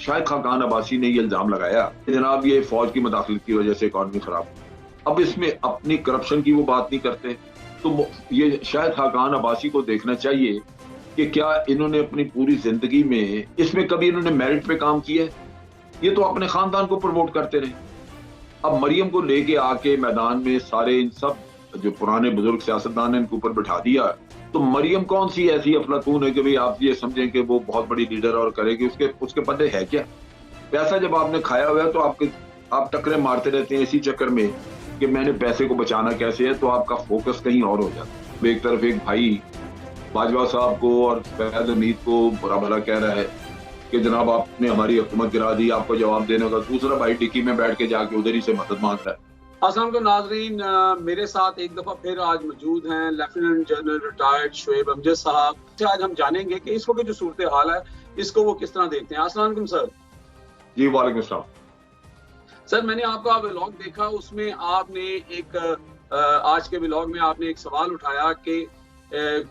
शाहिद खान अब्बासी ने ये इल्जाम लगाया कि जनाब ये फौज की मदाखलत की वजह से इकॉनमी खराब हुई। अब इसमें अपनी करप्शन की वो बात नहीं करते, तो ये शाहिद खान अब्बासी को देखना चाहिए कि क्या इन्होंने अपनी पूरी जिंदगी में इसमें कभी इन्होंने मेरिट पे काम किया है? ये तो अपने खानदान को प्रमोट करते रहे। अब मरियम को लेके आके मैदान में सारे इन सब जो पुराने बुजुर्ग सियासतदान ने इनके ऊपर बिठा दिया, तो मरियम कौन सी ऐसी अफलातून है कि भाई आप ये समझें कि वो बहुत बड़ी लीडर और करेगी? उसके पल्ले है क्या? पैसा जब आपने खाया हुआ है तो आप टकरे मारते रहते हैं इसी चक्कर में कि मैंने पैसे को बचाना कैसे है, तो आपका फोकस कहीं और हो जाता है। एक तरफ एक भाई बाजवा साहब को और फैज हमीद को बुरा भला कह रहा है कि जनाब आपने हमारी हुकूमत गिरा दी, आपको जवाब देने का। दूसरा भाई डिक्की में बैठ के जाके उधर ही से मदद मांग रहा है। अस्सलाम वालेकुम नाज़रीन, मेरे साथ एक दफा फिर आज मौजूद हैं lieutenant general retired Shoaib Amjad साहब। आज हम जानेंगे कि इस वक्त जो सूरत हाल है इसको वो किस तरह देखते हैं। अस्सलाम वालेकुम सर। जी वालेकुम सलाम। सर, मैंने आपका व्लॉग देखा, उसमें आपने एक आज के व्लॉग में आपने एक सवाल उठाया कि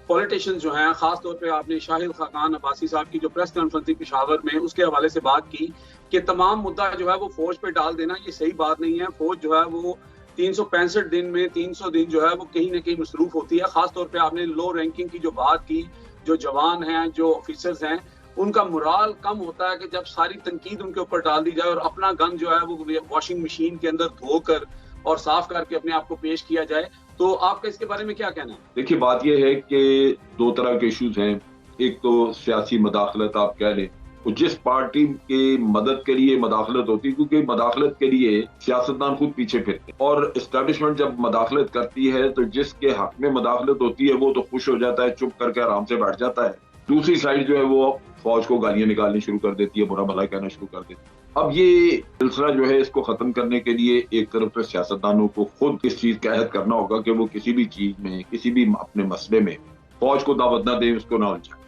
पॉलिटिशियन जो हैं, खास तौर पे आपने शाहिद खान अब्बासी साहब की जो प्रेस कॉन्फ्रेंस थी पेशावर में, उसके हवाले से बात की कि तमाम मुद्दा जो है वो फौज पे डाल देना ये सही बात नहीं है। फौज जो है वो 365 दिन में 300 दिन जो है वो कहीं ना कहीं मसरूफ होती है। खास तौर पे आपने लो रैंकिंग की जो बात की, जो जवान हैं, जो ऑफिसर्स हैं, उनका मोराल कम होता है कि जब सारी तनकीद उनके ऊपर डाल दी जाए और अपना गन जो है वो वॉशिंग मशीन के अंदर धोकर और साफ करके अपने आप को पेश किया जाए। तो आपका इसके बारे में क्या कहना है? देखिए, बात यह है कि दो तरह के इश्यूज हैं। एक तो सियासी मदाखलत आप कह लें, जिस पार्टी के मदद के लिए मदाखलत होती है, क्योंकि मदाखलत के लिए सियासतदान खुद पीछे फिरते हैं और एस्टेब्लिशमेंट जब मदाखलत करती है तो जिसके हक में मदाखलत होती है वो तो खुश हो जाता है, चुप करके आराम से बैठ जाता है। दूसरी साइड जो है वो फौज को गालियां निकालनी शुरू कर देती है, बुरा भला कहना शुरू कर देती है। अब ये सिलसिला जो है इसको खत्म करने के लिए एक तरफ तो सियासतदानों को खुद इस चीज का अहद करना होगा कि वो किसी भी चीज में, किसी भी अपने मसले में फौज को दावत ना दे, उसको ना उलझाए।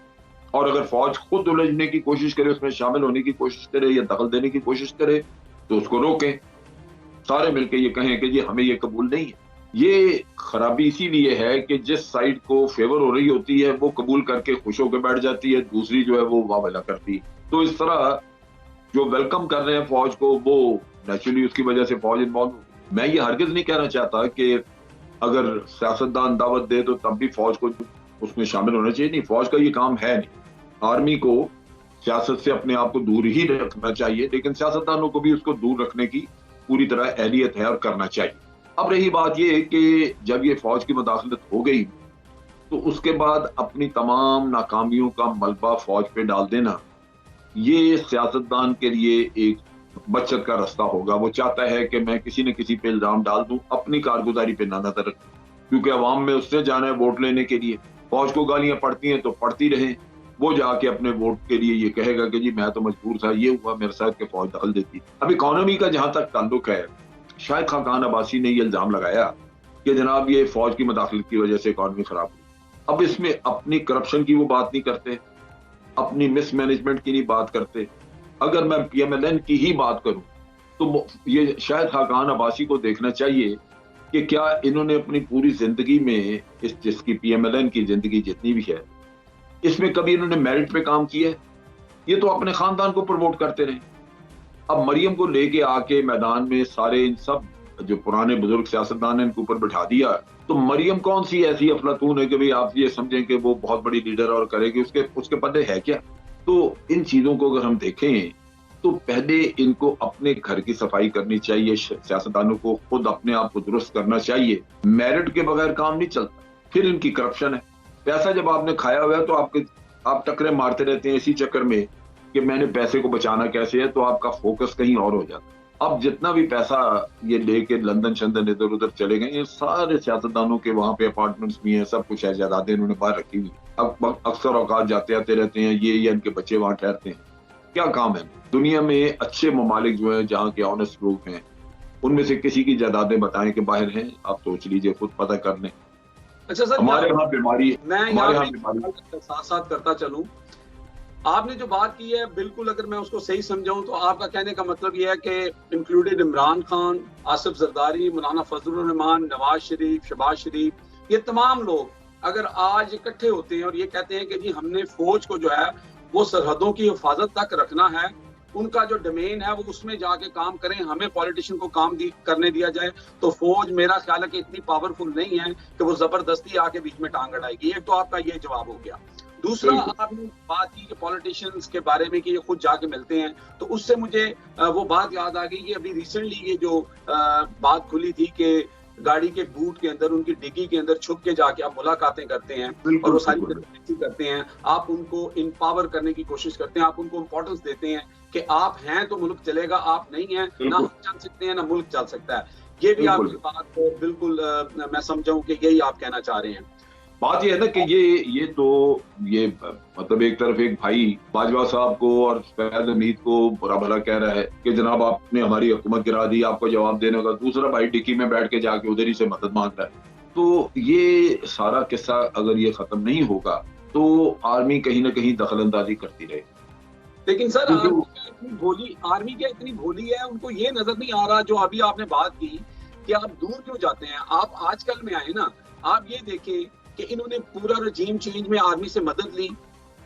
और अगर फौज खुद उलझने की कोशिश करे, उसमें शामिल होने की कोशिश करे या दखल देने की कोशिश करे तो उसको रोकें। सारे मिलकर ये कहें कि जी हमें ये कबूल नहीं है। ये खराबी इसीलिए है कि जिस साइड को फेवर हो रही होती है वो कबूल करके खुश होकर बैठ जाती है, दूसरी जो है वो वाह करती है। तो इस तरह जो वेलकम कर रहे हैं फौज को, वो नेचुरली उसकी वजह से फौज इन्वॉल्व। मैं ये हरगिज नहीं कहना चाहता कि अगर सियासतदान दावत दे तो तब भी फौज को उसमें शामिल होना चाहिए, नहीं, फौज का ये काम है नहीं। आर्मी को सियासत से अपने आप को दूर ही रखना चाहिए, लेकिन सियासतदानों को भी उसको दूर रखने की पूरी तरह अहलियत है और करना चाहिए। अब रही बात ये कि जब ये फौज की मदाखलत हो गई तो उसके बाद अपनी तमाम नाकामियों का मलबा फौज पे डाल देना, ये सियासतदान के लिए एक बचत का रास्ता होगा। वो चाहता है कि मैं किसी न किसी पे इल्जाम डाल दूं, अपनी कारगुजारी पे ना नजर रखूं, क्योंकि अवाम में उससे जाना है वोट लेने के लिए। फौज को गालियां पड़ती हैं तो पड़ती रहें, वो जाके अपने वोट के लिए ये कहेगा कि जी मैं तो मजबूर था, ये हुआ मेरे साथ के फौज दखल देती। अब इकोनॉमी का जहां तक ताल्लुक है, शाहिद खान अब्बासी ने ये इल्जाम लगाया कि जनाब ये फौज की मदाखलत की वजह से इकॉनमी खराब हुई। अब इसमें अपनी करप्शन की वो बात नहीं करते, अपनी मिस मैनेजमेंट की नहीं बात करते। अगर मैं PMLN की ही बात करूं तो ये शाहिद खान अब्बासी को देखना चाहिए कि क्या इन्होंने अपनी पूरी जिंदगी में जिसकी PMLN की जिंदगी जितनी भी है, इसमें कभी इन्होंने मेरिट पे काम किया है? ये तो अपने खानदान को प्रमोट करते रहे। अब मरियम को लेके आके मैदान में सारे इन सब जो पुराने बुजुर्ग सियासतदान ने इनके ऊपर बिठा दिया, तो मरियम कौन सी ऐसी अफलातून है कि भाई आप ये समझें कि वो बहुत बड़ी लीडर और करेगी? उसके पल्ले है क्या? तो इन चीजों को अगर हम देखें तो पहले इनको अपने घर की सफाई करनी चाहिए, सियासतदानों को खुद अपने आप को दुरुस्त करना चाहिए। मेरिट के बगैर काम नहीं चलता। फिर इनकी करप्शन है। पैसा जब आपने खाया हुआ है तो आप टकरे मारते रहते हैं इसी चक्कर में कि मैंने पैसे को बचाना कैसे है, तो आपका फोकस कहीं और हो जाता है। अब जितना भी पैसा ये लेके लंदन शंदन इधर उधर चले गए, ये सारे सियासतदानों के वहां पे अपार्टमेंट्स भी हैं, सब कुछ है, जायदादें इन्होंने बाहर रखी हुई। अब अक्सर औकात जाते आते रहते हैं, ये या इनके बच्चे वहां ठहरते हैं। क्या काम है? दुनिया में अच्छे ममालिक जो है, जहाँ के ऑनेस्ट लोग हैं, उनमें से किसी की जायदादें बताएं कि बाहर हैं? आप सोच लीजिए, खुद पता कर लें। अच्छा सर, हमारे यहाँ बीमारी, मैं साथ साथ करता चलूं। आपने जो बात की है, बिल्कुल अगर मैं उसको सही समझाऊं तो आपका कहने का मतलब यह है कि इंक्लूडेड इमरान खान, आसिफ जरदारी, मौलाना फजलुर रहमान, नवाज शरीफ, शहबाज शरीफ, ये तमाम लोग अगर आज इकट्ठे होते हैं और ये कहते हैं कि जी हमने फौज को जो है वो सरहदों की हिफाजत तक रखना है ان کا جو ڈومین ہے وہ اس میں جا کے کام کریں, ہمیں پولیٹیشین کو کام کرنے دیا جائے. تو فوج میرا خیال ہے کہ اتنی پاورفل نہیں ہے کہ وہ زبردستی آ کے بیچ میں ٹانگ اڑائے گی. ایک تو آپ کا یہ جواب ہو گیا. دوسرا, آپ نے بات کی کہ پولیٹیشینز کے بارے میں کہ یہ خود جا کے ملتے ہیں, تو اس سے مجھے وہ بات یاد آ گئی کہ ابھی ریسنٹلی یہ جو بات کھلی تھی کہ گاڑی کے بوٹ کے اندر, ان کی ڈگی کے اندر چھپ کے جا کے آپ ملاقاتیں کرتے ہیں اور وہ ساری کرتے ہیں, آپ ان کو امپاور کرنے کی کوشش کرتے ہیں, آپ ان کو امپورٹنس دیتے ہیں کہ آپ ہیں تو ملک چلے گا, آپ نہیں ہیں نہ ہم چل سکتے ہیں نہ ملک چل سکتا ہے. یہ بھی آپ کی بات بالکل میں سمجھاؤں کہ یہی آپ کہنا چاہ رہے ہیں. بات یہ ہے نا کہ یہ تو یہ مطلب ایک طرف ایک بھائی باجوہ صاحب کو اور فیاض حمید کو برا بھلا کہہ رہا ہے کہ جناب آپ نے ہماری حکومت گرا دی, آپ کو جواب دینے کا. دوسرا بھائی ڈکی میں بیٹھ کے جا کے ادھر ہی سے مدد مانگ رہا ہے. تو یہ سارا قصہ اگر یہ ختم نہیں ہوگا تو آرمی کہیں نہ کہیں دخل اندازی کرتی رہے. لیکن سر آرمی کیا اتنی بھولی ہے, ان کو یہ نظر نہیں آ رہا جو ابھی آپ نے بات کی کہ آپ دور کیوں جاتے ہیں. آپ آج کل میں آئے نا, آپ یہ دیکھیں کہ انہوں نے پورا رجیم چینج میں آرمی سے مدد لی,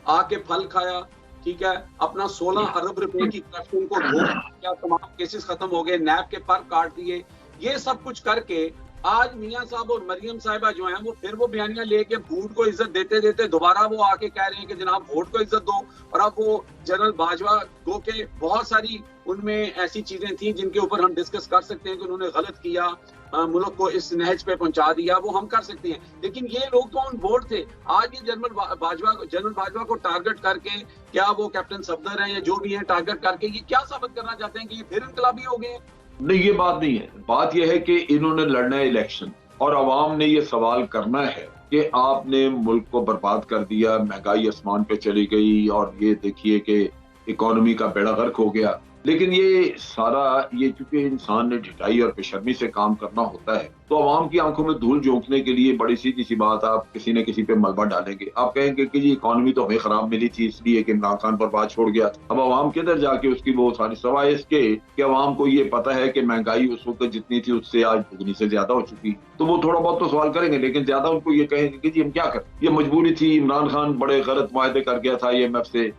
آ کے پھل کھایا, ٹھیک ہے, اپنا 16 ارب روپے کی کرپشن کو روک دیا, تمام کیسز ختم ہو گئے, نیب کے پر کاٹ دیے. یہ سب کچھ کر کے آج میاں صاحب اور مریم صاحبہ جو ہیں وہ پھر وہ بیانیاں لے کے ووٹ کو عزت دیتے دیتے دوبارہ وہ آ کے کہہ رہے ہیں کہ جناب ووٹ کو عزت دو. اور اب وہ جنرل باجوہ گو کے بہت ساری ان میں ایسی چیزیں تھیں جن کے اوپر ہم ڈسکس کر سکتے ہیں کہ انہوں نے غلط کیا, ملک کو اس نہج پہ پہنچا دیا, وہ ہم کر سکتے ہیں. لیکن یہ لوگ تو آن بورڈ تھے. آج یہ جنرل باجوہ کو ٹارگٹ کر کے, کیا وہ کیپٹن صفدر ہیں یا جو بھی ہیں, ٹارگٹ کر کے یہ کیا ثابت کرنا چاہتے ہیں کہ یہ پھر انقلابی ہو گئے ہیں؟ نہیں, یہ بات نہیں ہے. بات یہ ہے کہ انہوں نے لڑنا ہے الیکشن, اور عوام نے یہ سوال کرنا ہے کہ آپ نے ملک کو برباد کر دیا, مہنگائی آسمان پہ چلی گئی, اور یہ دیکھیے کہ اکانومی کا بیڑا غرق ہو گیا. لیکن یہ سارا چونکہ انسان نے ڈھٹائی اور بے شرمی سے کام کرنا ہوتا ہے, تو عوام کی آنکھوں میں دھول جھونکنے کے لیے بڑی سیدھی سی بات, آپ کسی نہ کسی پہ ملبہ ڈالیں گے. آپ کہیں گے کہ جی اکانومی تو ہمیں خراب ملی تھی اس لیے کہ عمران خان پر بات چھوڑ گیا. اب عوام کدھر جا کے اس کی وہ ساری سوائے اس کے کہ عوام کو یہ پتا ہے کہ مہنگائی اس وقت جتنی تھی اس سے آج دگنی سے زیادہ ہو چکی, تو وہ تھوڑا بہت تو سوال کریں گے. لیکن زیادہ ان کو یہ کہیں گے کہ جی ہم کیا کریں, یہ مجبوری تھی, عمران خان بڑے غلط معاہدے کر گیا تھا IMF سے.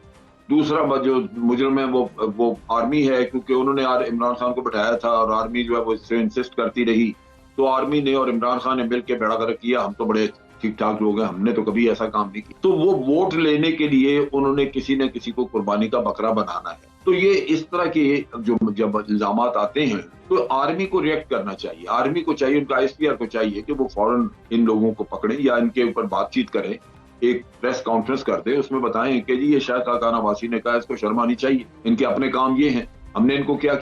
دوسرا جو مجرم ہے وہ آرمی ہے, کیونکہ انہوں نے عمران خان کو بٹھایا تھا اور آرمی جو ہے وہ اس سے انسسٹ کرتی رہی, تو آرمی نے اور عمران خان نے مل کے بیڑا غرق کیا. ہم تو بڑے ٹھیک ٹھاک لوگ ہیں, ہم نے تو کبھی ایسا کام نہیں کیا. تو وہ ووٹ لینے کے لیے انہوں نے کسی نہ کسی کو قربانی کا بکرا بنانا ہے. تو یہ اس طرح کے جب الزامات آتے ہیں تو آرمی کو ریئیکٹ کرنا چاہیے. آرمی کو چاہیے, ان کا ISPR کو چاہیے کہ وہ فوراً ان لوگوں کو پکڑیں یا ان کے اوپر بات چیت کریں, ایک پریس کانفرنس کر دے, اس میں بتائیں کہ جی یہ شاید خاقان عباسی نے کہا, اس کو شرم آنی چاہیے, ان کے اپنے کام یہ ہیں, ہم نے ان کو کیا